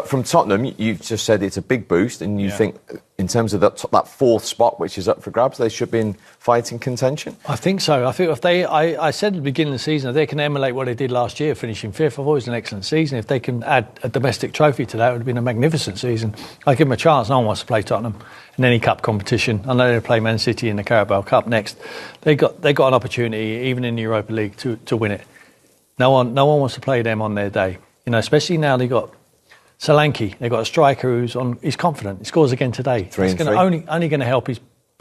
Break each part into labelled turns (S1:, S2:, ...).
S1: But from Tottenham, you've just said it's a big boost, and you think, in terms of that fourth spot, which is up for grabs, they should be in fighting contention?
S2: I think so. I think if I said at the beginning of the season, if they can emulate what they did last year, finishing fifth, I've always an excellent season. If they can add a domestic trophy to that, it would have been a magnificent season. I give them a chance. No one wants to play Tottenham in any cup competition. I know they play Man City in the Carabao Cup next. They got an opportunity, even in the Europa League, to win it. No one wants to play them on their day. Especially now they've got Solanke. They've got a striker he's confident. He scores again today. It's only going to help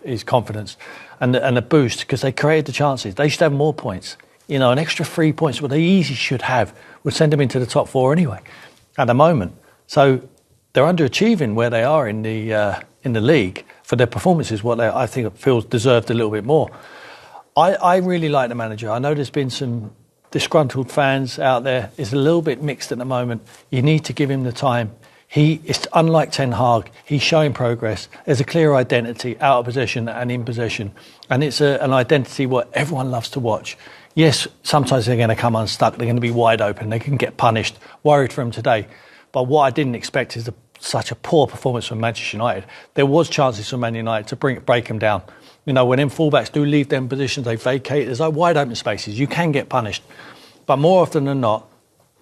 S2: his confidence and the boost, because they created the chances. They should have more points. An extra 3 points, what they easily should have, would send them into the top four anyway at the moment. So they're underachieving where they are in the league for their performances. What I think feels deserved a little bit more. I really like the manager. I know there's been some disgruntled fans out there. It's a little bit mixed at the moment. You need to give him the time. It's unlike Ten Hag. He's showing progress. There's a clear identity out of possession and in possession, and it's an identity what everyone loves to watch. Yes, sometimes they're going to come unstuck. They're going to be wide open. They can get punished. Worried for him today. But what I didn't expect is such a poor performance from Manchester United. There was chances for Man United to break them down. When them fullbacks do leave them positions, they vacate. There's wide open spaces. You can get punished. But more often than not,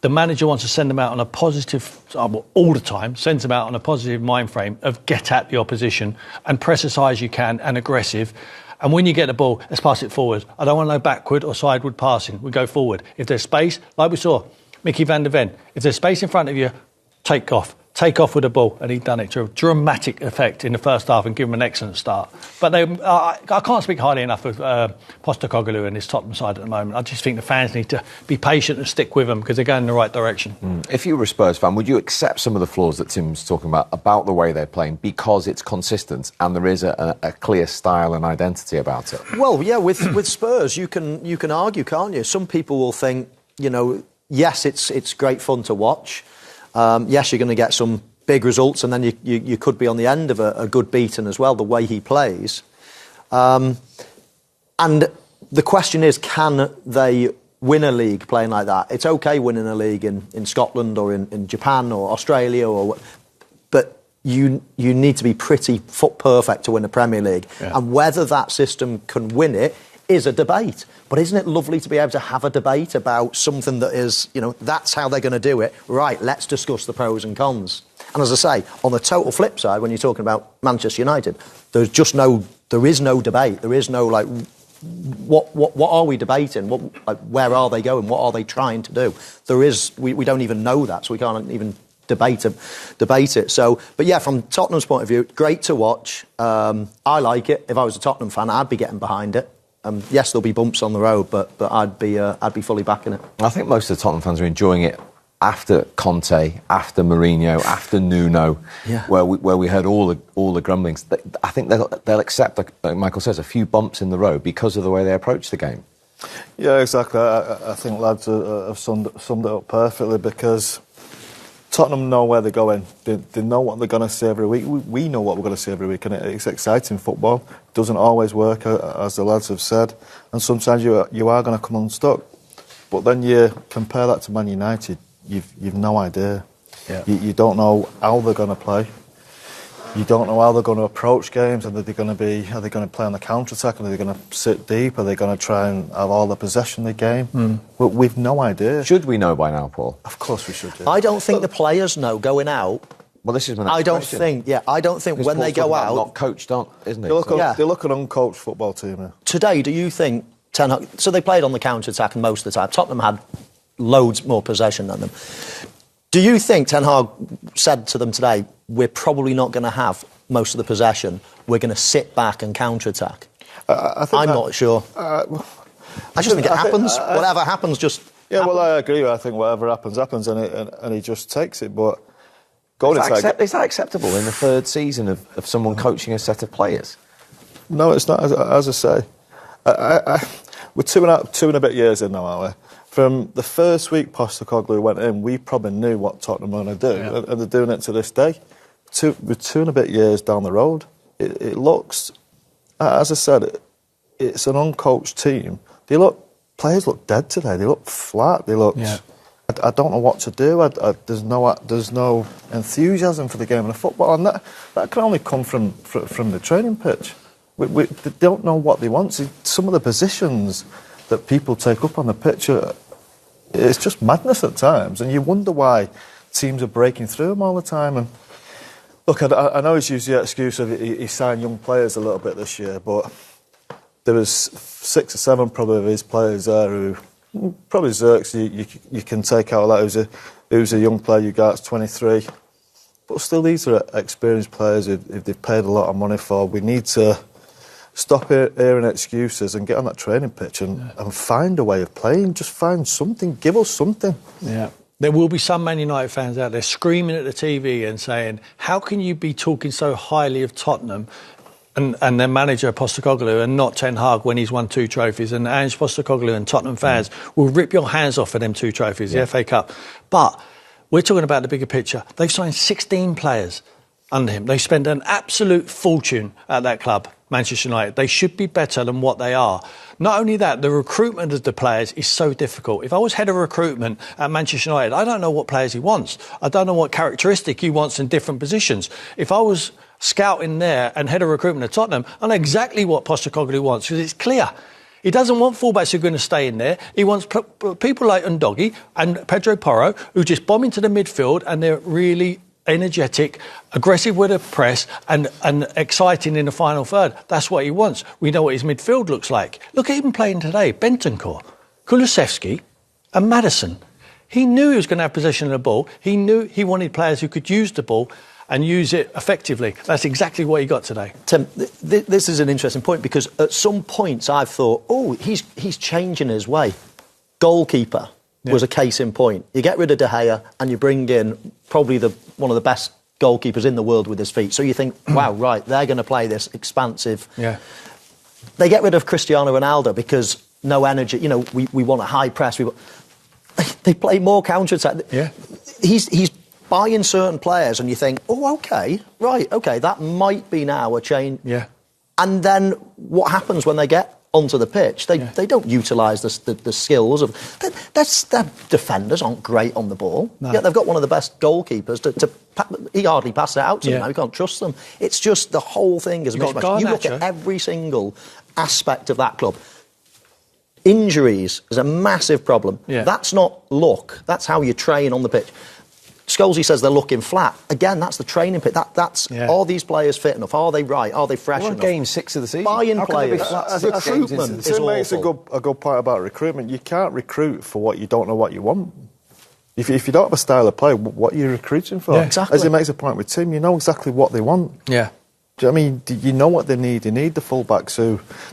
S2: the manager wants to send them out on a positive, all the time, sends them out on a positive mind frame of get at the opposition and press as high as you can and aggressive. And when you get the ball, let's pass it forward. I don't want no backward or sideward passing. We go forward. If there's space, like we saw, Mickey van der Ven, if there's space in front of you, take off. Take off with the ball, and he'd done it to a dramatic effect in the first half and give him an excellent start. But I can't speak highly enough of Postecoglou and his Tottenham side at the moment. I just think the fans need to be patient and stick with them because they're going in the right direction.
S1: If you were a Spurs fan, would you accept some of the flaws that Tim's talking about the way they're playing, because it's consistent and there is a clear style and identity about it?
S3: Well, yeah, with Spurs, you can argue, can't you? Some people will think, yes, it's great fun to watch. Yes, you're going to get some big results, and then you could be on the end of a good beating as well, the way he plays. And the question is, can they win a league playing like that? It's okay winning a league in Scotland or in Japan or Australia, but you need to be pretty foot perfect to win a Premier League. Yeah. And whether that system can win it is a debate. But isn't it lovely to be able to have a debate about something that is, that's how they're going to do it. Right, let's discuss the pros and cons. And as I say, on the total flip side, when you're talking about Manchester United, there is no debate. There is no, what are we debating? Where are they going? What are they trying to do? We don't even know that, so we can't even debate it. So, but yeah, from Tottenham's point of view, great to watch. I like it. If I was a Tottenham fan, I'd be getting behind it. Yes, there'll be bumps on the road, but I'd be fully backing it. I
S1: think most of the Tottenham fans are enjoying it after Conte, after Mourinho, after Nuno, where we heard all the grumblings. I think they'll accept, like Michael says, a few bumps in the road because of the way they approach the game.
S4: Yeah, exactly. I think lads have summed it up perfectly, because Tottenham know where they're going. They know what they're going to see every week. We know what we're going to see every week, and it's exciting football. It doesn't always work, as the lads have said, and sometimes you are going to come unstuck. But then you compare that to Man United, you've no idea. Yeah. You don't know how they're going to play. You don't know how they're going to approach games. Are they going to play on the counter-attack? Are they going to sit deep? Are they going to try and have all the possession of the game? But we've no idea.
S1: Should we know by now, Paul?
S4: Of course we should. Yeah.
S3: I don't think the players know going out.
S1: Well, this is my next question.
S3: I don't think when they go out,
S1: not coached on, isn't it?
S4: They look an uncoached football team. Yeah.
S3: Today, do you think Ten Hag? So they played on the counter-attack most of the time. Tottenham had loads more possession than them. Do you think Ten Hag said to them today, we're probably not going to have most of the possession, we're going to sit back and counter-attack? I'm not sure. I just think it happens. Whatever happens, just...
S4: Yeah, happens. Well, I agree. I think whatever happens, and he just takes it. But
S1: is that acceptable in the third season of someone coaching a set of players?
S4: No, it's not. As I say, we're two and a bit years in now, aren't we? From the first week Postecoglou went in, we probably knew what Tottenham were going to do, and they're doing it to this day. We're 2 and a bit years down the road. It looks, as I said, it's an uncoached team. Players look dead today. They look flat. They look. Yeah. I don't know what to do. There's no enthusiasm for the game of football, and that can only come from the training pitch. They don't know what they want. See, some of the positions that people take up on the pitch, it's just madness at times, and you wonder why teams are breaking through them all the time. And look, I know he's used the excuse of he signed young players a little bit this year, but there was 6 or 7 probably of his players there who probably Zirks you can take out of that who's a young player you got 23, but still these are experienced players who they've paid a lot of money for. We need to stop hearing excuses and get on that training pitch and find a way of playing. Just find something, give us something.
S2: Yeah. There will be some Man United fans out there screaming at the TV and saying, how can you be talking so highly of Tottenham and their manager Postecoglou and not Ten Hag when he's won 2 trophies? And Ange Postecoglou and Tottenham fans will rip your hands off for them 2 trophies, the FA Cup. But we're talking about the bigger picture. They've signed 16 players under him. They spend an absolute fortune at that club, Manchester United. They should be better than what they are. Not only that, the recruitment of the players is so difficult. If I was head of recruitment at Manchester United, I don't know what players he wants. I don't know what characteristic he wants in different positions. If I was scouting there and head of recruitment at Tottenham, I know exactly what Postecoglou wants, because it's clear. He doesn't want fullbacks who are going to stay in there. He wants people like Undogi and Pedro Porro who just bomb into the midfield and they're really energetic, aggressive with the press and exciting in the final third. That's what he wants. We know what his midfield looks like. Look at him playing today. Bentancur, Kulusevski and Maddison. He knew he was going to have possession of the ball. He knew he wanted players who could use the ball and use it effectively. That's exactly what he got today.
S3: Tim, this is an interesting point, because at some points I've thought, he's changing his way. Goalkeeper was a case in point. You get rid of De Gea and you bring in probably one of the best goalkeepers in the world with his feet. So you think, wow, right, they're going to play this expansive. Yeah. They get rid of Cristiano Ronaldo because no energy. You know, we want a high press. They play more counter-attack. Yeah. He's buying certain players and you think, okay, that might be now a change. Yeah. And then what happens when they get onto the pitch? They don't utilise the skills of... Their defenders aren't great on the ball. No. Yet they've got one of the best goalkeepers. He hardly passes it out to them now. You can't trust them. It's just the whole thing is a mismatch. You look at every single aspect of that club. Injuries is a massive problem. Yeah. That's not luck. That's how you train on the pitch. Scholes says they're looking flat. Again, that's the training pit. Are these players fit enough? Are they right? Are they fresh enough?
S1: Game 6 of the season.
S3: Buying players. Recruitment is awful.
S4: It's a good point about recruitment. You can't recruit for what you don't know what you want. If you don't have a style of play, what are you recruiting for? Yeah, exactly. As he makes a point with Tim, you know exactly what they want. Yeah. Do you know what I mean? You know what they need. They need the fullbacks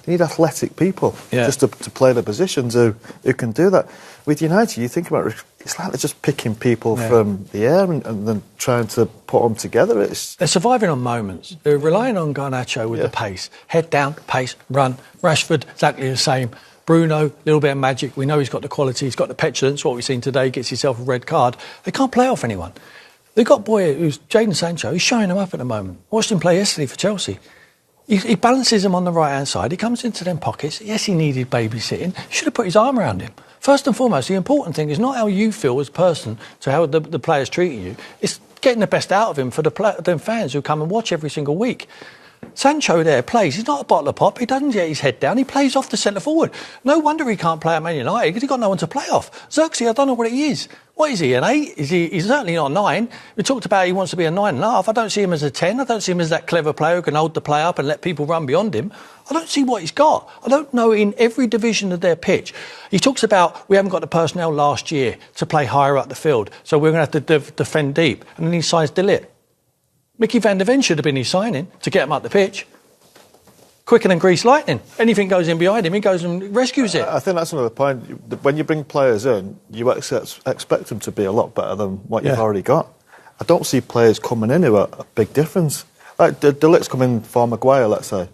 S4: they need athletic people just to play their positions who can do that. With United, you think about it, it's like they're just picking people from the air and then trying to put them together. They're
S2: surviving on moments. They're relying on Garnacho with the pace. Head down, pace, run. Rashford, exactly the same. Bruno, a little bit of magic. We know he's got the quality. He's got the petulance. What we've seen today, gets himself a red card. They can't play off anyone. They've got a boy who's Jadon Sancho. He's showing them up at the moment. Watched him play yesterday for Chelsea. He balances him on the right-hand side. He comes into them pockets. Yes, he needed babysitting. He should have put his arm around him. First and foremost, the important thing is not how you feel as a person to how the player's treating you. It's getting the best out of him for the fans who come and watch every single week. Sancho there plays. He's not a bottle of pop. He doesn't get his head down. He plays off the centre forward. No wonder he can't play at Man United, because he's got no one to play off. Xerxes, I don't know what he is. What is he, an 8? He's certainly not a 9. We talked about he wants to be a 9.5. I don't see him as a 10. I don't see him as that clever player who can hold the play up and let people run beyond him. I don't see what he's got. I don't know in every division of their pitch. He talks about we haven't got the personnel last year to play higher up the field, so we're going to have to defend deep. And then he signs De Ligt. Mickey van der Ven should have been his signing to get him up the pitch. Quicker than greased lightning. Anything goes in behind him, he goes and rescues it.
S4: I think that's another point. When you bring players in, you expect them to be a lot better than what you've already got. I don't see players coming in who are a big difference. Like De Ligt's coming for Maguire, let's say.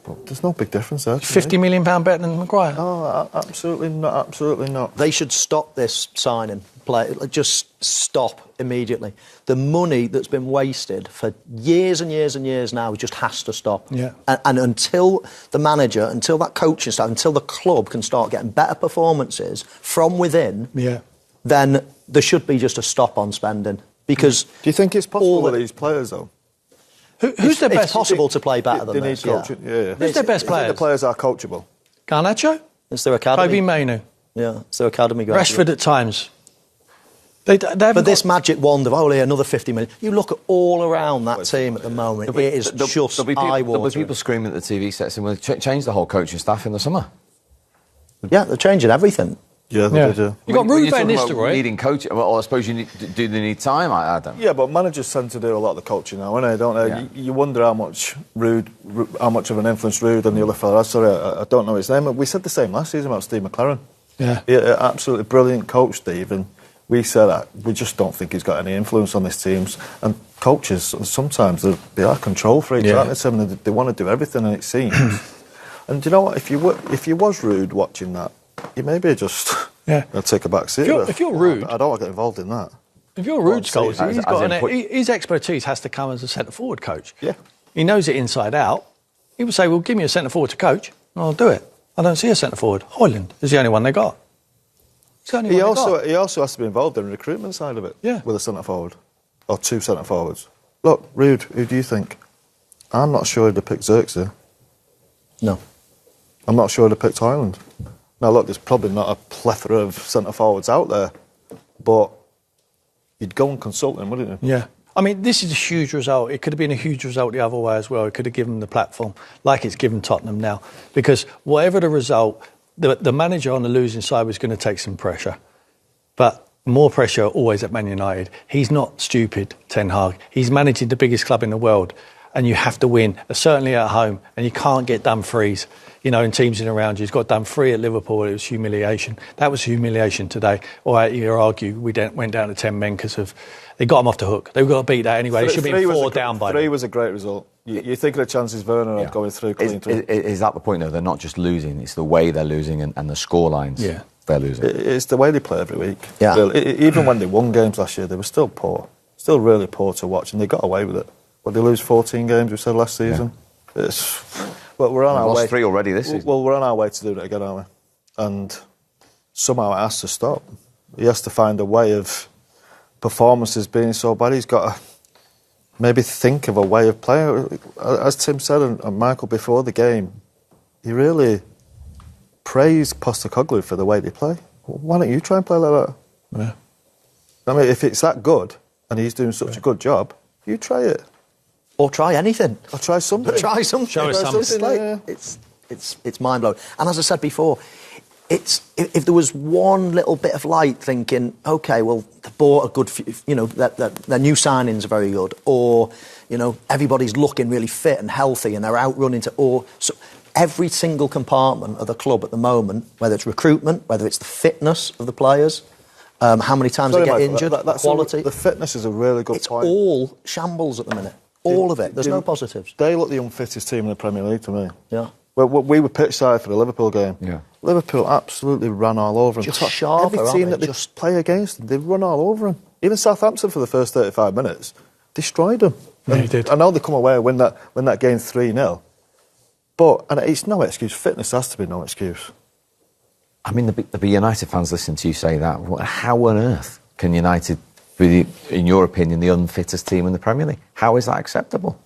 S4: But there's no big difference there.
S2: £50 million better than Maguire?
S4: Oh, absolutely not. Absolutely not.
S3: They should stop this signing. Just stop immediately. The money that's been wasted for years and years and years now just has to stop. Yeah. And until the manager, until that coaching staff, until the club can start getting better performances from within, then there should be just a stop on spending. Because
S4: do you think it's possible with these players, though?
S2: Who's the best?
S3: It's possible to play better than this.
S4: Coaching. Yeah.
S2: Who's their best players?
S4: The players are coachable.
S2: Garnacho?
S3: It's their academy.
S2: Kobe Mainu?
S3: Yeah, it's their academy graduate.
S2: Rashford at times.
S3: But this magic wand of, another 50 million. You look at all around that team at the moment, it is just eye-watering.
S1: There'll be people screaming at the TV sets and we'll change the whole coaching staff in the summer.
S3: Yeah, they're changing everything.
S4: Yeah, they do.
S2: You've got Ruben Van Nistelrooy.
S1: Needing coaching. Well, I suppose do they need time? I don't.
S4: Yeah, but managers tend to do a lot of the coaching now, don't they?
S1: Yeah.
S4: You wonder how much of an influence Rude and the other fella has. Sorry, I don't know his name. We said the same last season about Steve McLaren.
S2: Yeah.
S4: Absolutely brilliant coach, Steve. And we said that we just don't think he's got any influence on these teams. And coaches, sometimes they are control freaks, aren't they? They want to do everything, and it seems. And do you know what? If you was Rude watching that, you maybe just take a back seat.
S2: If you're Rude,
S4: I don't want to get involved in that.
S2: If you're Rude's coach, his expertise has to come as a centre forward coach.
S4: Yeah,
S2: he knows it inside out. He would say, "Well, give me a centre forward to coach, and I'll do it." I don't see a centre forward. Hoyland is the only one they got.
S4: He also has to be involved in the recruitment side of it.
S2: Yeah.
S4: With a centre forward or two centre forwards. Look, Rude, who do you think? I'm not sure he'd have picked Xerxes.
S3: No.
S4: I'm not sure he'd have picked Hoyland. Now, look, there's probably not a plethora of centre forwards out there, but you'd go and consult them, wouldn't you?
S2: Yeah. I mean, this is a huge result. It could have been a huge result the other way as well. It could have given them the platform, like it's given Tottenham now. Because whatever the result, the manager on the losing side was going to take some pressure. But more pressure always at Man United. He's not stupid, Ten Hag. He's managing the biggest club in the world. And you have to win, certainly at home. And you can't get done frees. In teams in around you. He's got done 3 at Liverpool. It was humiliation. That was humiliation today. Or you argue we went down to 10 men because they got him off the hook. They've got to beat that anyway. They should be 4 down by
S4: 3 was a great result. You think of the chances Werner had going through clean through.
S1: Is that the point, though? They're not just losing. It's the way they're losing and the score lines they're losing.
S4: It's the way they play every week.
S3: Yeah.
S4: Really. Even when they won games last year, they were still poor. Still really poor to watch, and they got away with it. But they lose 14 games, we said last season. Yeah. Well, we're on our way.
S1: Lost 3 already this season.
S4: Well, we're on our way to doing it again, aren't we? And somehow it has to stop. He has to find a way of performances being so bad. He's got to maybe think of a way of playing. As Tim said and Michael before the game, he really praised Postecoglou for the way they play. Why don't you try and play like that?
S2: Yeah.
S4: I mean, if it's that good and he's doing such a good job, you try it.
S3: Or try anything.
S4: Or try something.
S3: Try something.
S2: Show us something.
S3: It's mind blowing. And as I said before, if there was one little bit of light, thinking, okay, well, they bought a good, their new signings are very good, or everybody's looking really fit and healthy, and they're out running so every single compartment of the club at the moment, whether it's recruitment, whether it's the fitness of the players. How many times they get injured, that's quality.
S4: The fitness is a really good point.
S3: It's all shambles at the minute. All of it. There's no positives.
S4: They look the unfittest team in the Premier League to me.
S3: Yeah.
S4: Well, we were pitch side for the Liverpool game.
S1: Yeah.
S4: Liverpool absolutely ran all over them.
S3: Just sharper,
S4: every team that they just play against them, they run all over them. Even Southampton for the first 35 minutes destroyed them.
S2: Yeah, he did.
S4: I know they come away and win that game 3-0. But it's no excuse. Fitness has to be no excuse.
S1: I mean, the United fans listen to you say that. How on earth can United be, in your opinion, the unfittest team in the Premier League? How is that acceptable?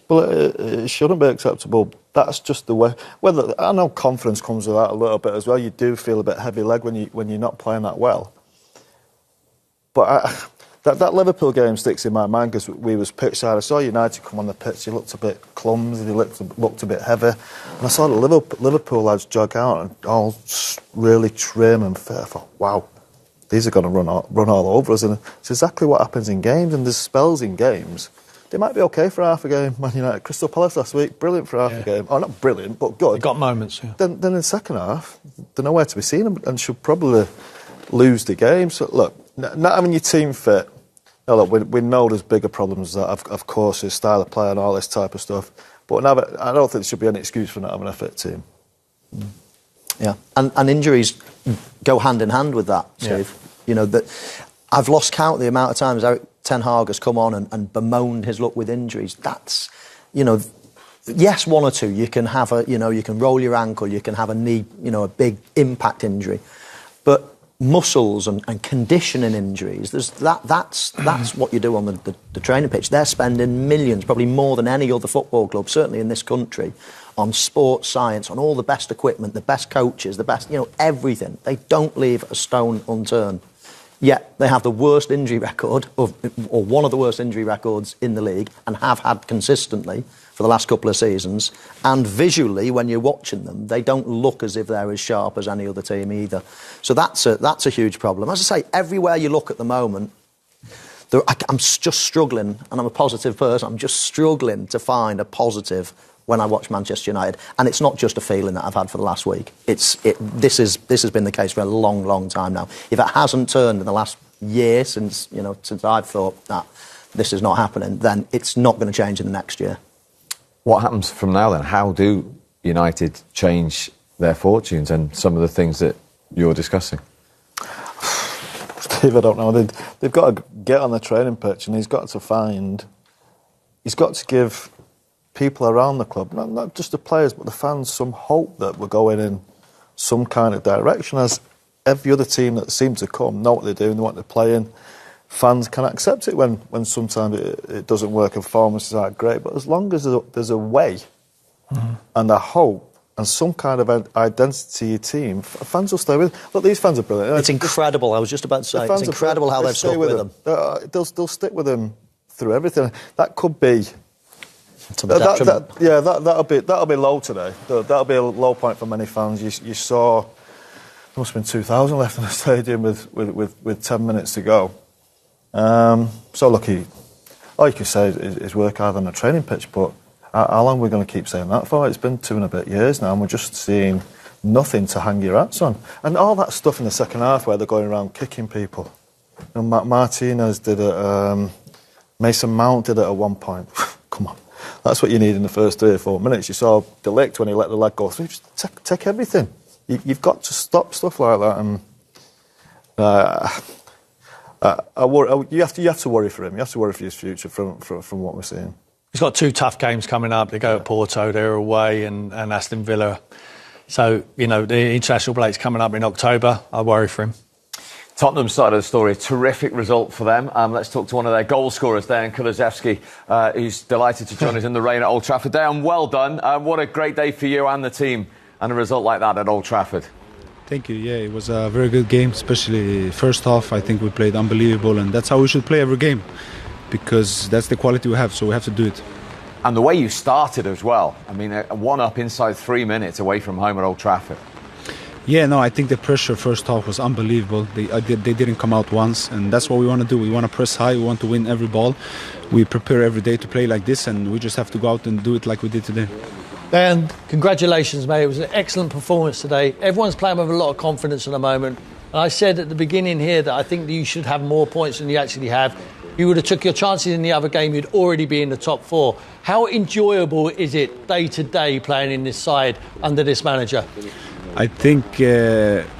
S4: Well, it shouldn't be acceptable. That's just the way. Well, I know confidence comes with that a little bit as well. You do feel a bit heavy leg when you're not playing that well. But that Liverpool game sticks in my mind because we was pitch side. I saw United come on the pitch. He looked a bit clumsy. He looked a bit heavy. And I saw the Liverpool lads jog out and all really trim and fit. I thought, wow, these are going to run all over us. And it's exactly what happens in games. And there's spells in games. They might be okay for half a game. Man United, Crystal Palace last week, brilliant for half a game. Oh, not brilliant, but good.
S2: They got moments, yeah.
S4: Then in the second half, they're nowhere to be seen and should probably lose the game. So, look, not having your team fit, look, we know there's bigger problems that, of course, his style of play and all this type of stuff. But I don't think there should be any excuse for not having a fit team.
S3: Yeah, and injuries go hand in hand with that, Steve.
S2: Yeah.
S3: That I've lost count of the amount of times Erik Ten Hag has come on and bemoaned his luck with injuries. That's, yes, one or two. You can have you can roll your ankle, you can have a knee, a big impact injury. But muscles and conditioning injuries. That's what you do on the training pitch. They're spending millions, probably more than any other football club, certainly in this country, on sports science, on all the best equipment, the best coaches, the best, everything. They don't leave a stone unturned. Yet they have the worst injury record, or one of the worst injury records in the league, and have had consistently for the last couple of seasons. And visually, when you're watching them, they don't look as if they're as sharp as any other team either. So that's a huge problem. As I say, everywhere you look at the moment, I'm just struggling, and I'm a positive person, I'm just struggling to find a positive when I watch Manchester United. And it's not just a feeling that I've had for the last week. This has been the case for a long, long time now. If it hasn't turned in the last year since I've thought that this is not happening, then it's not going to change in the next year.
S1: What happens from now then? How do United change their fortunes and some of the things that you're discussing?
S4: Steve, I don't know. They've got to get on the training pitch, and he's got to give people around the club, not just the players but the fans, some hope that we're going in some kind of direction. As every other team that seems to come know what they're doing, they want to play in. Fans can accept it when sometimes it doesn't work and performances aren't great, but as long as there's a way and a hope and some kind of identity to your team, fans will stay with them. Look, these fans are brilliant.
S3: It's incredible. I was just about to say, it's incredible how they've stuck with them.
S4: They'll stick with them through everything. That could be
S3: to the detriment.
S4: That'll be low today. That'll be a low point for many fans. You saw there must have been 2,000 left in the stadium with 10 minutes to go. So look, all you can say is work hard on the training pitch, but how long are we going to keep saying that for? It's been 2 and a bit years now, and we're just seeing nothing to hang your hats on. And all that stuff in the second half where they're going around kicking people. Martinez did it, Mason Mount did it at one point. Come on, that's what you need in the first 3 or 4 minutes. You saw De Ligt when he let the leg go through. Just take everything. You've got to stop stuff like that. And you have to worry for him. You have to worry for his future from what we're seeing.
S2: He's got 2 tough games coming up. They go at Porto, they're away, and Aston Villa. So, the international break's coming up in October. I worry for him.
S1: Tottenham side of the story, terrific result for them. Let's talk to one of their goal scorers there, in Kulusevski, who's delighted to join us in the rain at Old Trafford. Dejan, well done. What a great day for you and the team, and a result like that at Old Trafford.
S5: Thank you. Yeah, it was a very good game, especially first half. I think we played unbelievable, and that's how we should play every game, because that's the quality we have, so we have to do it.
S1: And the way you started as well. I mean, a 1-up inside 3 minutes away from home at Old Trafford.
S5: Yeah, no, I think the pressure first half was unbelievable. They didn't come out once, and that's what we want to do. We want to press high, we want to win every ball. We prepare every day to play like this, and we just have to go out and do it like we did today.
S2: Dan, congratulations, mate. It was an excellent performance today. Everyone's playing with a lot of confidence at the moment. And I said at the beginning here that I think that you should have more points than you actually have. You would have took your chances in the other game, you'd already be in the top 4. How enjoyable is it day to day playing in this side under this manager?
S5: I think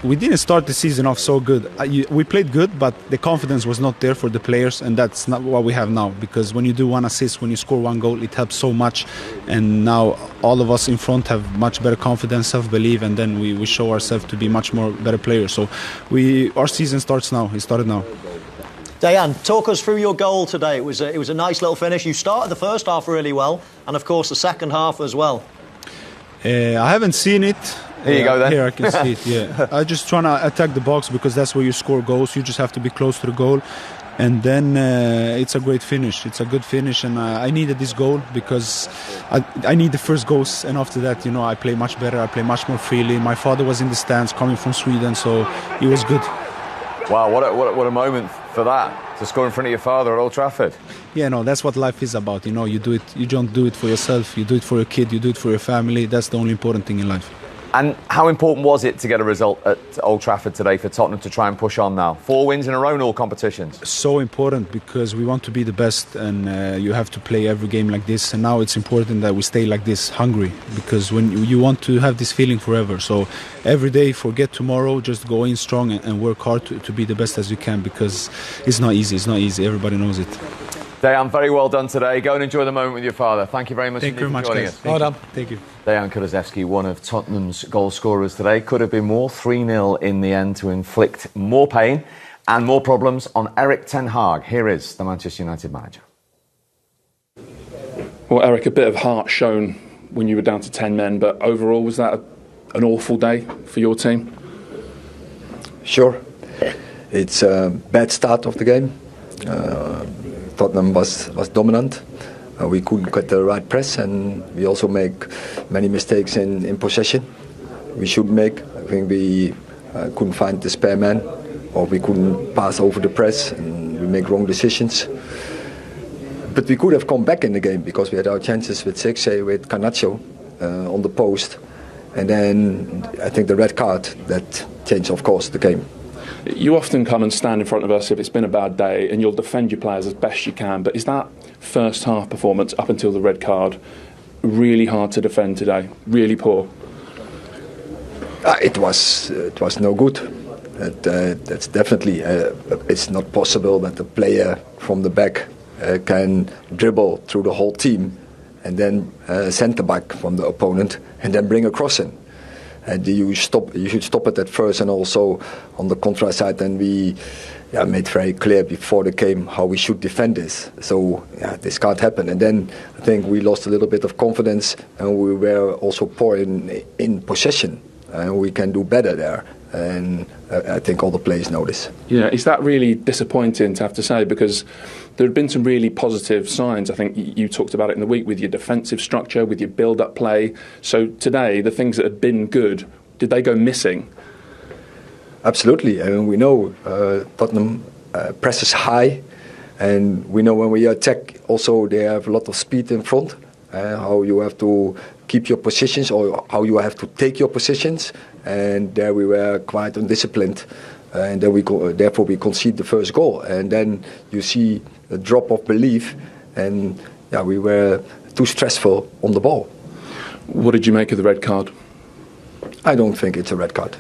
S5: we didn't start the season off so good. We played good, but the confidence was not there for the players, and that's not what we have now. Because when you do 1 assist, when you score 1 goal, it helps so much. And now all of us in front have much better confidence, self-belief, and then we show ourselves to be much more better players. So our season starts now. It started now.
S3: Dejan, talk us through your goal today. It was a nice little finish. You started the first half really well, and of course the second half as well.
S5: I haven't seen it.
S1: Here you go then.
S5: Here I can see it, yeah. I'm just trying to attack the box because that's where you score goals. You just have to be close to the goal. And then it's a great finish. It's a good finish, and I needed this goal because I need the first goals. And after that, I play much better. I play much more freely. My father was in the stands coming from Sweden, so it was good.
S1: Wow, what a moment for that, to score in front of your father at Old Trafford.
S5: Yeah, no, that's what life is about. You do it. You don't do it for yourself. You do it for your kid. You do it for your family. That's the only important thing in life.
S1: And how important was it to get a result at Old Trafford today for Tottenham to try and push on now? 4 wins in a row in all competitions.
S5: So important because we want to be the best, and you have to play every game like this. And now it's important that we stay like this, hungry, because when you want to have this feeling forever. So every day, forget tomorrow, just go in strong and work hard to be the best as you can, because it's not easy. It's not easy. Everybody knows it.
S1: Dejan, very well done today. Go and enjoy the moment with your father. Thank you very much
S5: Thank you very much,
S1: joining
S5: guys.
S1: us.
S2: Well done.
S5: Thank you.
S1: Dejan Kulusevski, one of Tottenham's goal scorers today. Could have been more. 3-0 in the end to inflict more pain and more problems on Erik Ten Hag. Here is the Manchester United manager.
S6: Well, Erik, a bit of heart shown when you were down to 10 men, but overall, was that an awful day for your team?
S7: Sure. It's a bad start of the game. Tottenham was dominant. We couldn't get the right press, and we also make many mistakes in possession. We should make. I think we couldn't find the spare man, or we couldn't pass over the press, and we make wrong decisions. But we could have come back in the game because we had our chances with Zirkzee, with Garnacho on the post, and then I think the red card that changed, of course, the game.
S6: You often come and stand in front of us if it's been a bad day, and you'll defend your players as best you can. But is that first half performance up until the red card really hard to defend today? Really poor?
S7: It was no good. That's definitely. It's not possible that a player from the back can dribble through the whole team and then centre back from the opponent and then bring a cross in. And you should stop it at first, and also on the contra side. And we made very clear before the game how we should defend this. So this can't happen. And then I think we lost a little bit of confidence, and we were also poor in possession. And we can do better there. And I think all the players know this.
S6: Yeah, is that really disappointing to have to say? Because there have been some really positive signs. I think you talked about it in the week with your defensive structure, with your build-up play. So today, the things that had been good, did they go missing?
S7: Absolutely. I mean, we know Tottenham presses high, and we know when we attack also they have a lot of speed in front. How you have to keep your positions, or how you have to take your positions, and there we were quite undisciplined, and then therefore we concede the first goal, and then you see a drop of belief, and we were too stressful on the ball.
S6: What did you make of the red card?
S7: I don't think it's a red card.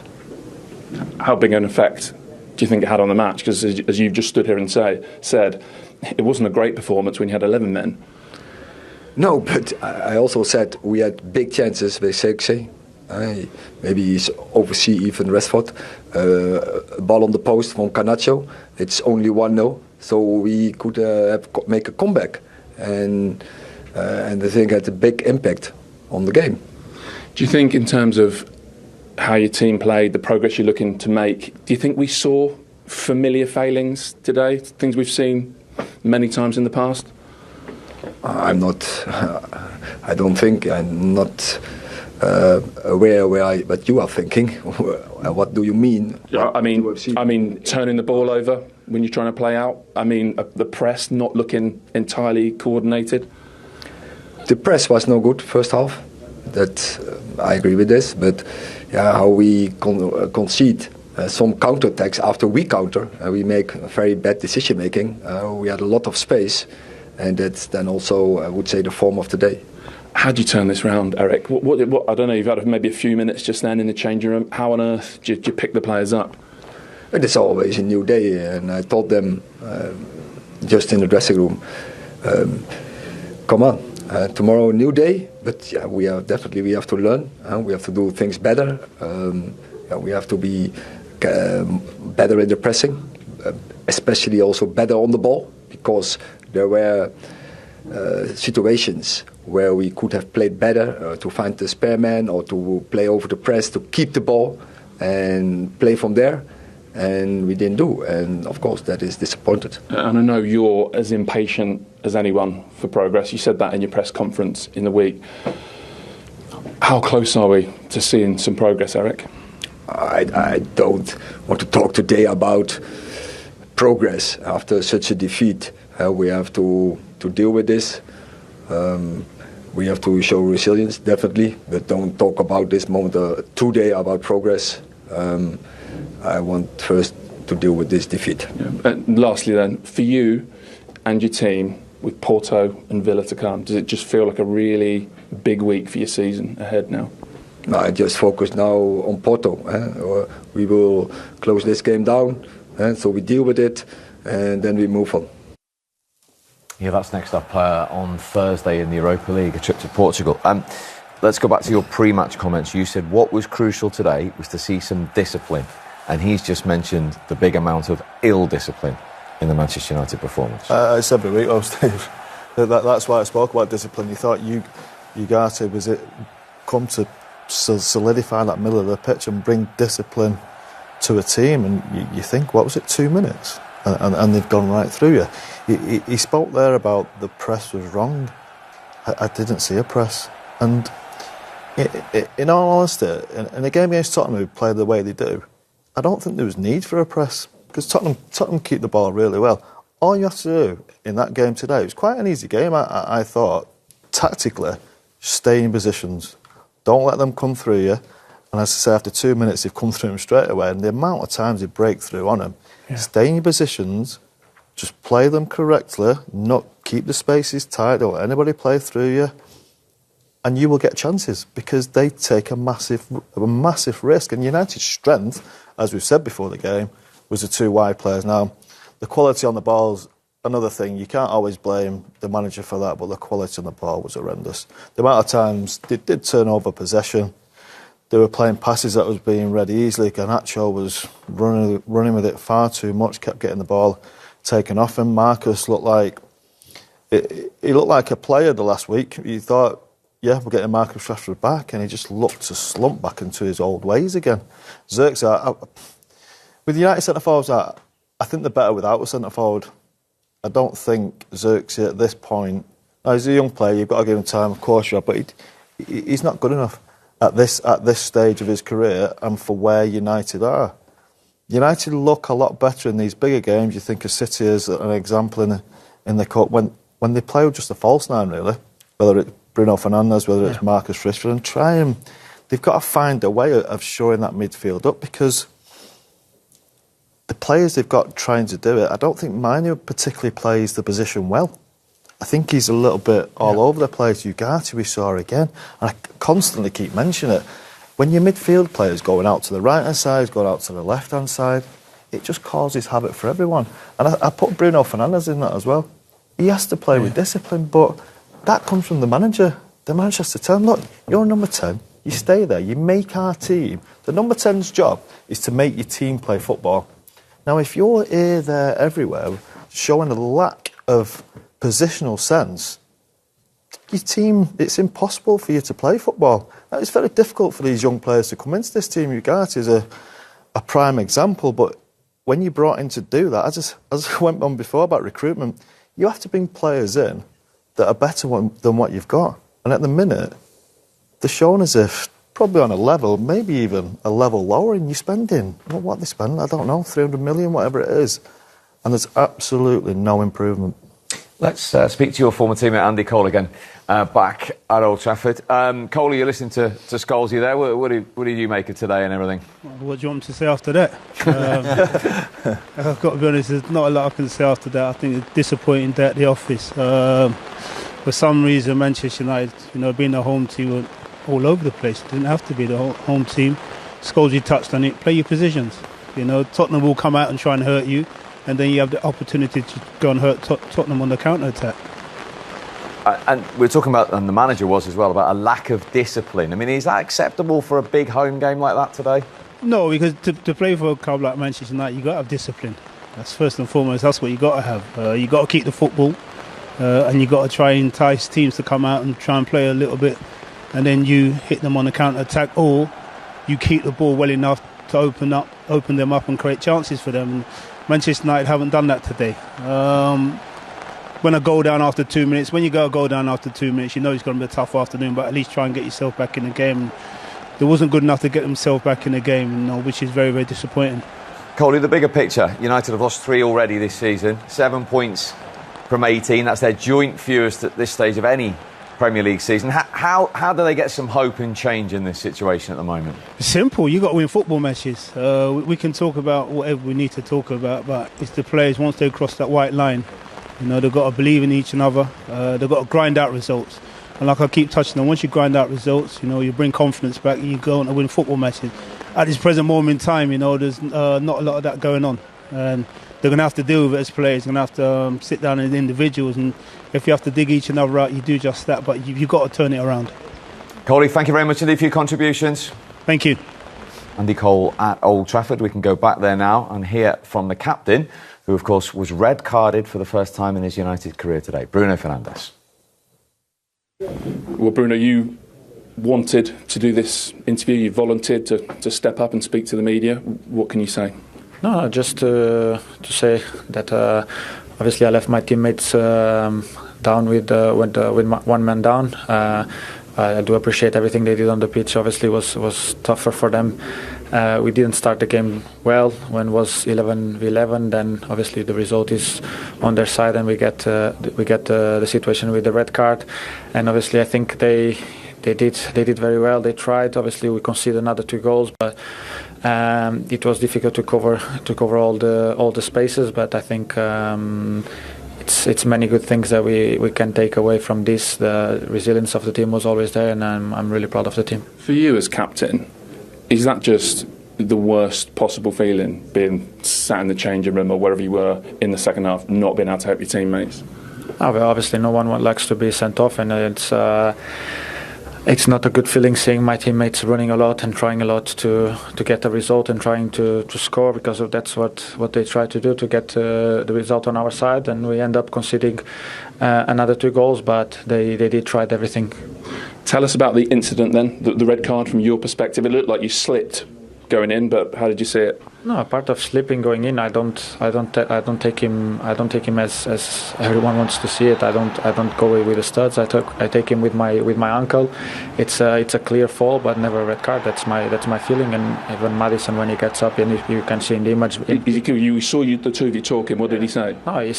S6: How big an effect do you think it had on the match? Because as you've just stood here and said, it wasn't a great performance when you had 11 men.
S7: No, but I also said we had big chances with Zirkzee. Maybe he's oversee even Rashford. A ball on the post from Garnacho. It's only 1-0, so we could make a comeback, and I think it had a big impact on the game.
S6: Do you think, in terms of how your team played, the progress you're looking to make, do you think we saw familiar failings today? Things we've seen many times in the past?
S7: I'm not. I don't think. I'm not aware what you are thinking. What do you mean?
S6: I mean, turning the ball over when you're trying to play out. I mean, the press not looking entirely coordinated.
S7: The press was no good first half. That I agree with this. But how we concede some counter-attacks after we counter, we make very bad decision making. We had a lot of space. And that's then also, I would say, the form of the day.
S6: How do you turn this round, Erik? What, I don't know, you've had maybe a few minutes just then in the changing room. How on earth do you pick the players up?
S7: It's always a new day, and I told them just in the dressing room, come on, tomorrow a new day, but we have to learn. We have to do things better. We have to be better in the pressing, especially also better on the ball, because there were situations where we could have played better to find the spare man, or to play over the press, to keep the ball and play from there, and we didn't do. And of course that is disappointed.
S6: And I know you're as impatient as anyone for progress. You said that in your press conference in the week. How close are we to seeing some progress, Erik?
S7: I don't want to talk today about progress after such a defeat. We have to deal with this. We have to show resilience, definitely, but don't talk about this moment today about progress. I want first to deal with this defeat.
S6: Lastly then, for you and your team, with Porto and Villa to come, does it just feel like a really big week for your season ahead now?
S7: No, I just focus now on Porto. We will close this game down, so we deal with it, and then we move on.
S1: Yeah, that's next up on Thursday in the Europa League, a trip to Portugal. Let's go back to your pre-match comments. You said what was crucial today was to see some discipline, and he's just mentioned the big amount of ill-discipline in the Manchester United performance.
S4: It's every week, Steve. That's why I spoke about discipline. You thought Ugarte was it come to solidify that middle of the pitch and bring discipline to a team, and you think, what was it, 2 minutes? And they've gone right through you. He spoke there about the press was wrong. I didn't see a press. And in all honesty, in a game against Tottenham who play the way they do, I don't think there was need for a press, because Tottenham keep the ball really well. All you have to do in that game today, it was quite an easy game, I thought, tactically, stay in positions. Don't let them come through you. And as I say, after 2 minutes, they've come through them straight away. And the amount of times they break through on them, stay in your positions, just play them correctly, not keep the spaces tight, don't let anybody play through you, and you will get chances, because they take a massive risk. And United's strength, as we've said before the game, was the two wide players. Now, the quality on the ball's another thing. You can't always blame the manager for that, but the quality on the ball was horrendous. The amount of times they did turn over possession. They were playing passes that was being read easily. Garnacho was running with it far too much, kept getting the ball taken off him. Marcus looked like he looked like a player the last week. You thought, yeah, we're getting Marcus Rashford back, and he just looked to slump back into his old ways again. Xerxes, with United centre forwards, I think they're better without a centre forward. I don't think Xerxes at this point. Now, he's a young player. You've got to give him time, of course, but he's not good enough at this stage of his career and for where United are. United look a lot better in these bigger games. You think of City as an example in the cup when they play with just a false nine, really, whether it's Bruno Fernandes, whether it's Marcus Rashford, and they've got to find a way of shoring that midfield up, because the players they've got trying to do it, I don't think Manu particularly plays the position well. I think he's a little bit all over the place. Ugarte we saw again, and I constantly keep mentioning it. When your midfield players going out to the right-hand side, going out to the left-hand side, it just causes havoc for everyone. And I put Bruno Fernandes in that as well. He has to play with discipline, but that comes from the manager. The manager has to tell him, look, you're number 10, you stay there, you make our team. The number 10's job is to make your team play football. Now, if you're here, there, everywhere, showing a lack of positional sense, your team, it's impossible for you to play football. Now, it's very difficult for these young players to come into this team. Ugarte is a prime example, but when you're brought in to do that, as I went on before about recruitment, you have to bring players in that are better than what you've got. And at the minute, they're shown as if probably on a level, maybe even a level lower, and you're spending, what they spend, I don't know, 300 million, whatever it is. And there's absolutely no improvement.
S1: Let's speak to your former teammate Andy Cole again, back at Old Trafford. Cole, you're listening to Scholes, you there? What did you make of today and everything?
S8: What do you want me to say after that? I've got to be honest, there's not a lot I can say after that. I think it's disappointing day at the office. For some reason, Manchester United, being a home team, were all over the place. It didn't have to be the home team. Scholes, you touched on it. Play your positions. Tottenham will come out and try and hurt you, and then you have the opportunity to go and hurt Tottenham on the counter-attack.
S1: And we're talking about, and the manager was as well, about a lack of discipline. I mean, is that acceptable for a big home game like that today? No,
S8: because to play for a club like Manchester United, you've got to have discipline. That's first and foremost, that's what you've got to have. You've got to keep the football, and you've got to try and entice teams to come out and try and play a little bit, and then you hit them on the counter-attack, or you keep the ball well enough to open them up and create chances for them. And Manchester United haven't done that today. When I go down after 2 minutes, when you go down after 2 minutes, you know it's going to be a tough afternoon, but at least try and get yourself back in the game. It wasn't good enough to get themselves back in the game, which is very, very disappointing.
S1: Coley, the bigger picture, United have lost 3 already this season, 7 points from 18. That's their joint fewest at this stage of any Premier League season. How do they get some hope and change in this situation at the moment?
S8: Simple. You've got to win football matches. We can talk about whatever we need to talk about, but it's the players, once they cross that white line, they've got to believe in each other. They've got to grind out results. And like I keep touching on, once you grind out results, you bring confidence back, you go on to win football matches. At this present moment in time, there's not a lot of that going on. And they're going to have to deal with it as players. They're going to have to sit down as individuals, and if you have to dig each other out, you do just that. But you've got to turn it around.
S1: Coley, thank you very much indeed for your contributions.
S8: Thank you.
S1: Andy Cole at Old Trafford. We can go back there now and hear from the captain, who of course was red carded for the first time in his United career today, Bruno Fernandes.
S6: Well, Bruno, you wanted to do this interview. You volunteered to step up and speak to the media. What can you say?
S9: No, just to say that obviously I left my teammates down with one man down. I do appreciate everything they did on the pitch. Obviously, was tougher for them. We didn't start the game well when it was 11-11. Then obviously the result is on their side, and we get the situation with the red card. And obviously, I think they did very well. They tried. Obviously, we conceded another 2 goals, but it was difficult to cover all the spaces. But I think it's many good things that we can take away from this. The resilience of the team was always there, and I'm really proud of the team.
S6: For you as captain, is that just the worst possible feeling, being sat in the changing room or wherever you were in the second half, not being able to help your teammates?
S9: Well, obviously, no one likes to be sent off, and it's not a good feeling seeing my teammates running a lot and trying a lot to get a result and trying to score, because that's what they try to do, to get the result on our side, and we end up conceding another 2 goals, but they did try everything.
S6: Tell us about the incident then, the red card from your perspective. It looked like you slipped going in, but how did you see it?
S9: No, part of slipping going in, I don't take him as everyone wants to see it. I don't go away with the studs. I take him with my ankle. It's a clear fall, but never a red card. That's my feeling. And even Maddison, when he gets up, and you can see in the image.
S6: You saw the two of you talking. What did he say?
S9: No, he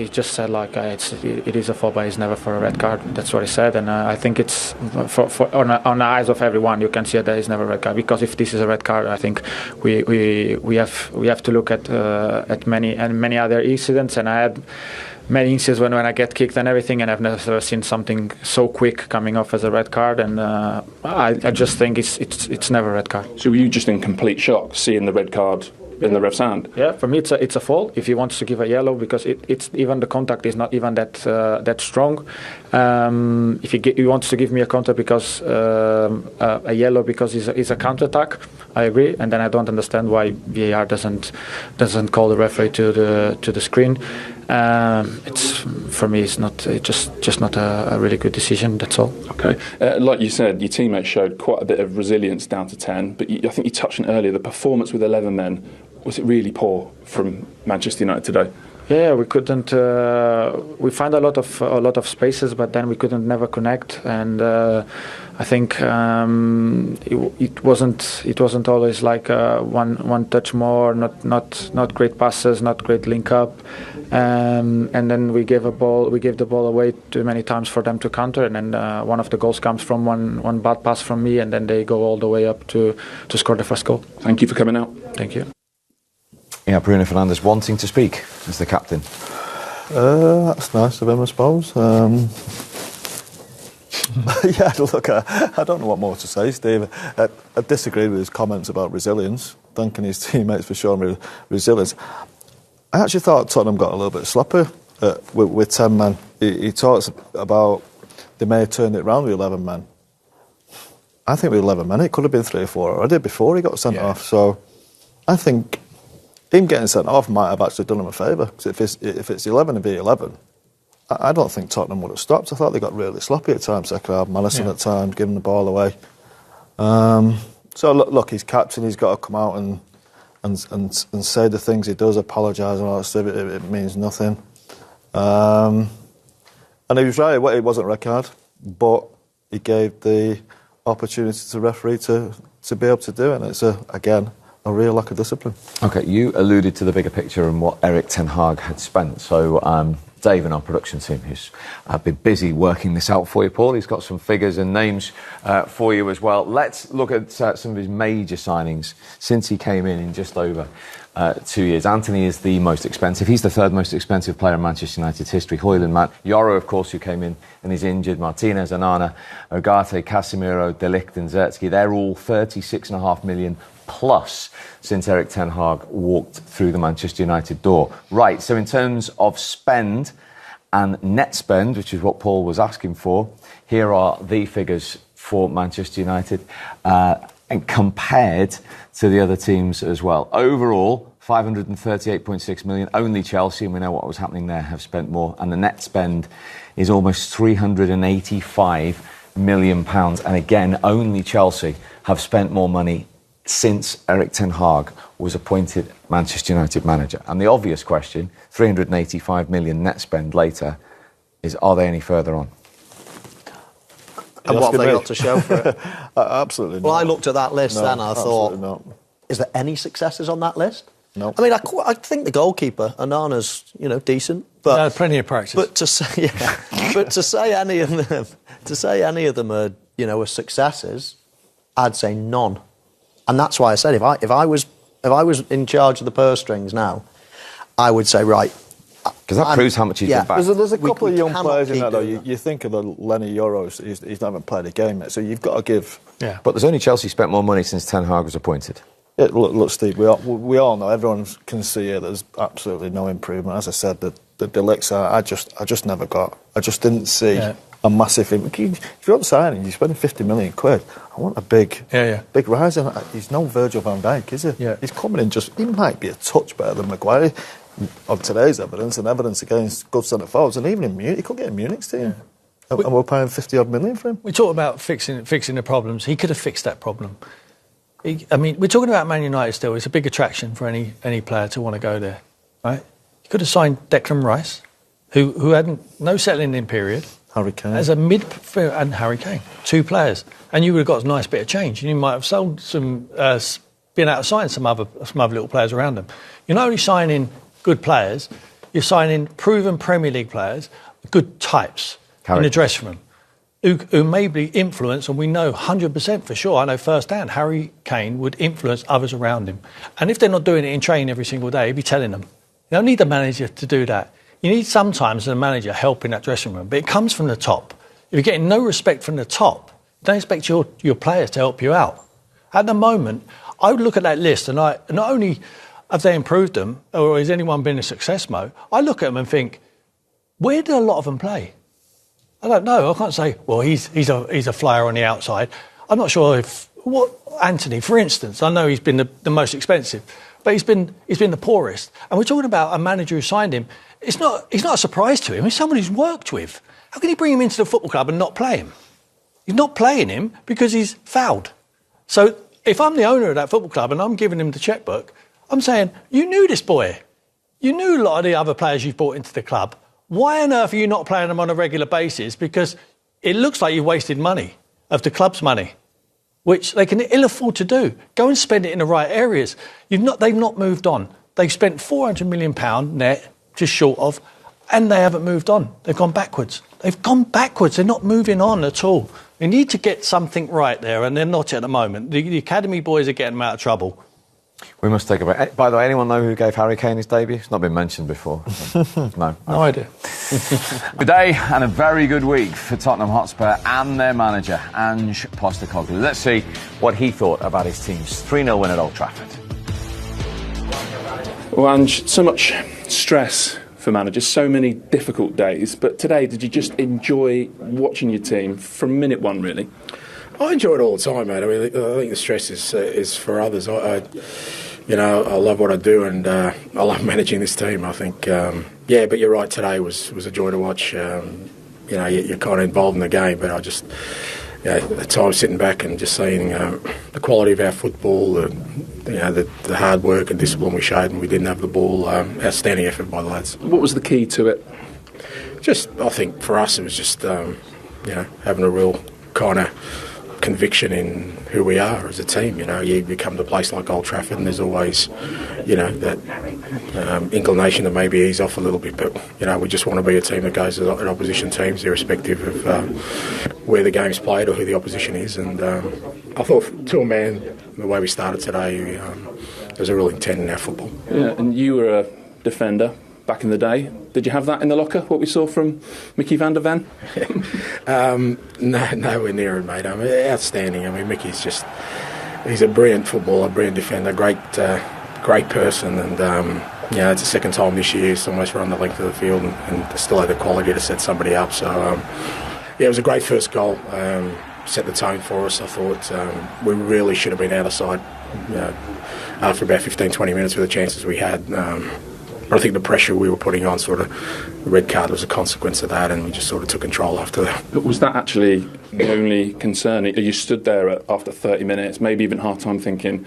S9: just said like it is a fall, but it's never for a red card. That's what he said, and I think it's on the eyes of everyone. You can see that it's never a red card, because if this is a red card, I think we have to look at many other incidents, and I had many incidents when I get kicked and everything, and I've never seen something so quick coming off as a red card, and I just think it's never a red card.
S6: So were you just in complete shock seeing the red card in the ref's hand?
S9: Yeah, for me it's a foul. If he wants to give a yellow, because it's even the contact is not even that strong. If he wants to give me a contact because a yellow because it's a counter attack, I agree, and then I don't understand why VAR doesn't call the referee to the screen. It's for me, it's just not a really good decision. That's all.
S6: Okay, like you said, your teammates showed quite a bit of resilience down to 10, but I think you touched on earlier the performance with 11 men. Was it really poor from Manchester United today?
S9: Yeah, we couldn't. We found a lot of spaces, but then we couldn't never connect. And I think it wasn't always like one touch more, not great passes, not great link up. And then we gave the ball away too many times for them to counter. And then one of the goals comes from one bad pass from me, and then they go all the way up to score the first goal.
S6: Thank you for coming out.
S9: Thank you.
S1: Yeah, Bruno Fernandes wanting to speak as the captain.
S4: That's nice of him, I suppose. Yeah, look, I don't know what more to say, Steve. I disagree with his comments about resilience, thanking his teammates for showing resilience. I actually thought Tottenham got a little bit sloppy with 10 men. He talks about they may have turned it round with 11 men. I think with 11 men, it could have been 3 or 4 already before he got sent off. So I think him getting sent off might have actually done him a favour. Because if it's 11 and be 11, I don't think Tottenham would have stopped. I thought they got really sloppy at times. Second half, Maddison at times giving the ball away. So look, he's captain. He's got to come out and say the things he does, apologise and all that stuff. It means nothing. And he was right. It wasn't a red card, but he gave the opportunity to the referee to be able to do it. And it's again a real lack of discipline. OK,
S1: you alluded to the bigger picture and what Erik Ten Hag had spent. So Dave in our production team, who's been busy working this out for you, Paul, he's got some figures and names for you as well. Let's look at some of his major signings since he came in just over 2 years. Anthony is the most expensive. He's the third most expensive player in Manchester United's history. Højlund, Yoro, of course, who came in and is injured. Martinez, Onana, Ugarte, Casemiro, De Ligt and Zertsky. They're all 36.5 million plus since Erik ten Hag walked through the Manchester United door. Right, so in terms of spend and net spend, which is what Paul was asking for, here are the figures for Manchester United and compared to the other teams as well. Overall, 538.6 million. Only Chelsea, and we know what was happening there, have spent more. And the net spend is almost £385 million. And again, only Chelsea have spent more money since Erik ten Hag was appointed Manchester United manager. And the obvious question, 385 million net spend later, is are they any further on?
S3: And what have they got to show for it?
S4: Absolutely not.
S3: Well, I looked at that list then and I thought,
S4: not.
S3: Is there any successes on that list?
S4: No.
S3: I mean, I think the goalkeeper, Onana's, decent. But
S2: plenty of practice.
S3: But to say any of them are, are successes, I'd say none. And that's why I said if I was in charge of the purse strings now, I would say right.
S1: Because that proves how much he's been back.
S4: There's a couple of young players in there, though. You think of the Lenny Euros, he's not even played a game yet, so you've got to give...
S1: Yeah. But there's only Chelsea spent more money since Ten Hag was appointed.
S4: Yeah, look, Steve, we all know, everyone can see it, there's absolutely no improvement. As I said, the De Ligt, I just never got. I just didn't see a massive... If you want signing, you're spending 50 million quid. I want a big rise. He's no Virgil van Dijk, is he?
S1: Yeah.
S4: He's coming in he might be a touch better than Maguire. On today's evidence and evidence against good centre forwards, and even in Munich, he could get in Munich's team. Yeah. And we're paying 50-odd million for him.
S2: We talk about fixing the problems. He could have fixed that problem. We're talking about Man United still. It's a big attraction for any player to want to go there, right? He could have signed Declan Rice, who had no settling in period.
S4: Harry Kane.
S2: As a and Harry Kane. 2 players. And you would have got a nice bit of change. And you might have sold some, been able to sign some other little players around them. You're not only signing good players, you're signing proven Premier League players, good types in the dressing room, who may be influenced, and we know 100% for sure, I know firsthand, Harry Kane would influence others around him. And if they're not doing it in training every single day, he'd be telling them. You don't need the manager to do that. You need sometimes the manager helping that dressing room, but it comes from the top. If you're getting no respect from the top, don't expect your players to help you out. At the moment, I would look at that list, and not only... have they improved them, or has anyone been in success mode? I look at them and think, where do a lot of them play? I don't know. I can't say, well, he's a flyer on the outside. I'm not sure Anthony, for instance, I know he's been the most expensive, but he's been the poorest. And we're talking about a manager who signed him. It's not a surprise to him. He's someone he's worked with. How can he bring him into the football club and not play him? He's not playing him because he's fouled. So if I'm the owner of that football club and I'm giving him the checkbook, I'm saying, you knew this boy. You knew a lot of the other players you've brought into the club. Why on earth are you not playing them on a regular basis? Because it looks like you wasted money, of the club's money, which they can ill afford to do. Go and spend it in the right areas. They've not moved on. They've spent £400 million net, just short of, and they haven't moved on. They've gone backwards. They're not moving on at all. They need to get something right there, and they're not at the moment. The academy boys are getting them out of trouble.
S1: We must take a break. By the way, anyone know who gave Harry Kane his debut? It's not been mentioned before. No
S2: idea.
S1: Good day and a very good week for Tottenham Hotspur and their manager, Ange Postecoglou. Let's see what he thought about his team's 3-0 win at Old Trafford.
S6: Well, Ange, so much stress for managers, so many difficult days, but today, did you just enjoy watching your team from minute one, really?
S10: I enjoy it all the time, mate. I mean, I think the stress is for others. I love what I do, and I love managing this team. I think, but you're right. Today was a joy to watch. You're kind of involved in the game, but I just, at times sitting back and just seeing the quality of our football, the hard work and discipline we showed when we didn't have the ball. Outstanding effort by the lads.
S6: What was the key to it?
S10: I think for us it was just having a real kind of conviction in who we are as a team. You come to a place like Old Trafford and there's always that inclination to maybe ease off a little bit, but we just want to be a team that goes at opposition teams irrespective of where the game's played or who the opposition is. And I thought to a man, the way we started today, there's a real intent in our football.
S6: Yeah, and you were a defender back in the day. Did you have that in the locker, what we saw from Mickey van der Ven?
S10: No, nowhere near it, mate. I mean, outstanding. I mean, Mickey's he's a brilliant footballer, brilliant defender, great person, and it's the second time this year he's almost run the length of the field and still had the quality to set somebody up. So, it was a great first goal. Set the tone for us. I thought we really should have been out of sight after about 15-20 minutes with the chances we had. But I think the pressure we were putting on, sort of, the red card was a consequence of that, and we just sort of took control after that.
S6: But was that actually the only concern? You stood there after 30 minutes, maybe even half-time, thinking,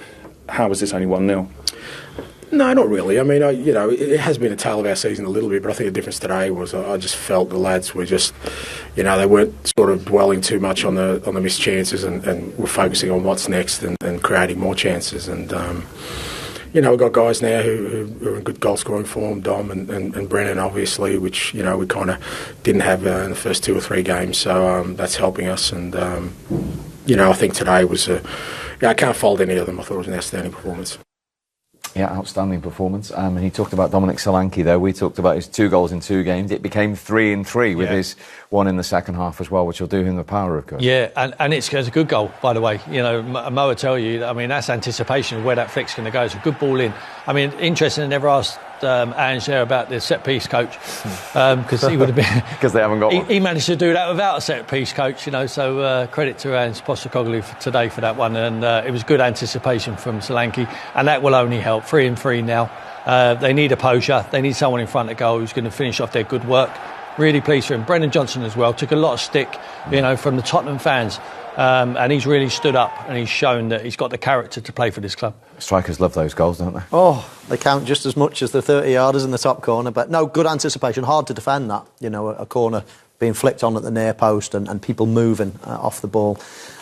S6: how is this only 1-0?
S10: No, not really. I mean, it has been a tale of our season a little bit, but I think the difference today was I just felt the lads were just, they weren't sort of dwelling too much on the missed chances and were focusing on what's next and creating more chances. And, we've got guys now who are in good goal-scoring form, Dom and Brennan, obviously, which, we kind of didn't have in the first 2 or 3 games. So that's helping us. And, I think today was I can't fault any of them. I thought it was an outstanding performance.
S1: Yeah, outstanding performance. And he talked about Dominic Solanke there. We talked about his 2 goals in 2 games. It became 3 in 3 with his one in the second half as well, which will do him the power, of course. Yeah,
S2: and it's a good goal, by the way. Mo will tell you, I mean, that's anticipation of where that flick's going to go. It's a good ball in. I mean, interesting, I never asked Ange there about the set-piece coach, because he would have been...
S1: Because they haven't got one.
S2: He managed to do that without a set-piece coach, so credit to Ange Postecoglou today for that one, and it was good anticipation from Solanke, and that will only help. 3 in 3 now. They need a poacher, they need someone in front of goal who's going to finish off their good work. Really pleased for him. Brendan Johnson as well took a lot of stick, from the Tottenham fans. And he's really stood up and he's shown that he's got the character to play for this club.
S1: Strikers love those goals, don't they?
S3: Oh, they count just as much as the 30-yarders in the top corner. But no, good anticipation. Hard to defend that, a corner being flicked on at the near post and people moving off the ball.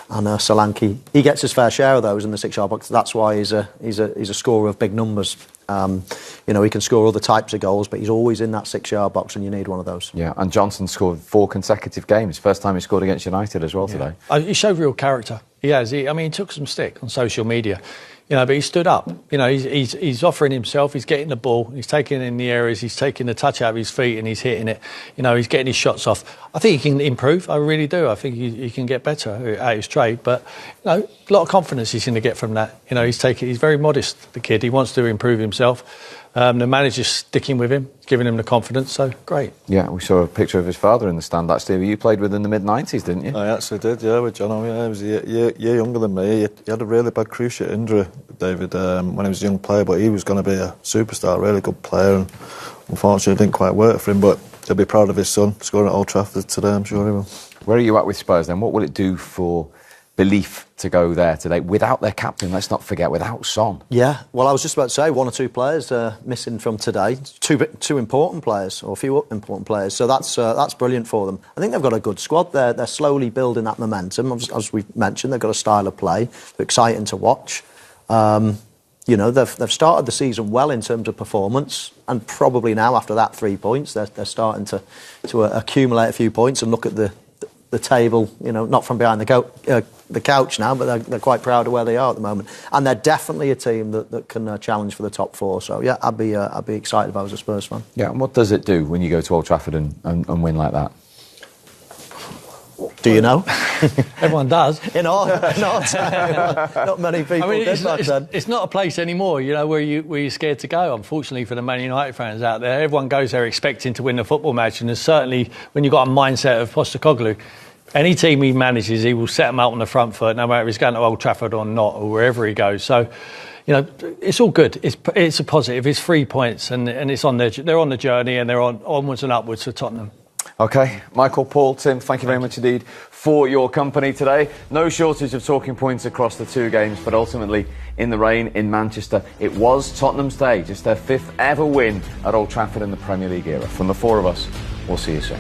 S3: And Solanke, he gets his fair share of those in the 6-yard box. That's why he's a scorer of big numbers. He can score other types of goals, but he's always in that 6-yard box, and you need one of those.
S1: Yeah, and Johnson scored 4 consecutive games. First time he scored against United as well today.
S2: He showed real character. He has. He took some stick on social media, but he stood up. He's offering himself. He's getting the ball. He's taking it in the areas. He's taking the touch out of his feet and he's hitting it. He's getting his shots off. I think he can improve. I really do. I think he can get better at his trade. But a lot of confidence he's going to get from that. He's very modest. The kid. He wants to improve himself. The manager's sticking with him, giving him the confidence, so great. Yeah,
S1: we saw a picture of his father in the stand, actually. You played with in the mid-90s, didn't you?
S4: I actually did, with John. He was a year younger than me. He had a really bad cruciate injury, David, when he was a young player, but he was going to be a superstar, a really good player, and unfortunately it didn't quite work for him, but he'll be proud of his son, scoring at Old Trafford today, I'm sure he will.
S1: Where are you at with Spurs then? What will it do for belief to go there today without their captain? Let's not forget, without Son.
S3: Yeah, well, I was just about to say 1 or 2 players missing from today. Two important players, or a few important players. So that's brilliant for them. I think they've got a good squad. They're slowly building that momentum. As we've mentioned, they've got a style of play. They're exciting to watch. They've started the season well in terms of performance, and probably now after that 3 points, they're starting to accumulate a few points and look at the table, not from behind the couch now, but they're quite proud of where they are at the moment. And they're definitely a team that can challenge for the top 4. So, yeah, I'd be excited if I was a Spurs fan.
S1: Yeah, and what does it do when you go to Old Trafford and win like that?
S3: Do you know?
S2: Everyone does.
S3: Not many people did back then.
S2: It's not a place anymore, where you're scared to go, unfortunately, for the Man United fans out there. Everyone goes there expecting to win the football match, and there's certainly, when you've got a mindset of Postecoglou, any team he manages, he will set them out on the front foot, no matter if he's going to Old Trafford or not, or wherever he goes. So, it's all good. It's a positive. It's 3 points, and it's they're on the journey, and they're onwards and upwards for Tottenham.
S1: OK, Michael, Paul, Tim, thank you very much indeed for your company today. No shortage of talking points across the 2 games, but ultimately, in the rain in Manchester, it was Tottenham's day, just their 5th ever win at Old Trafford in the Premier League era. From the 4 of us, we'll see you soon.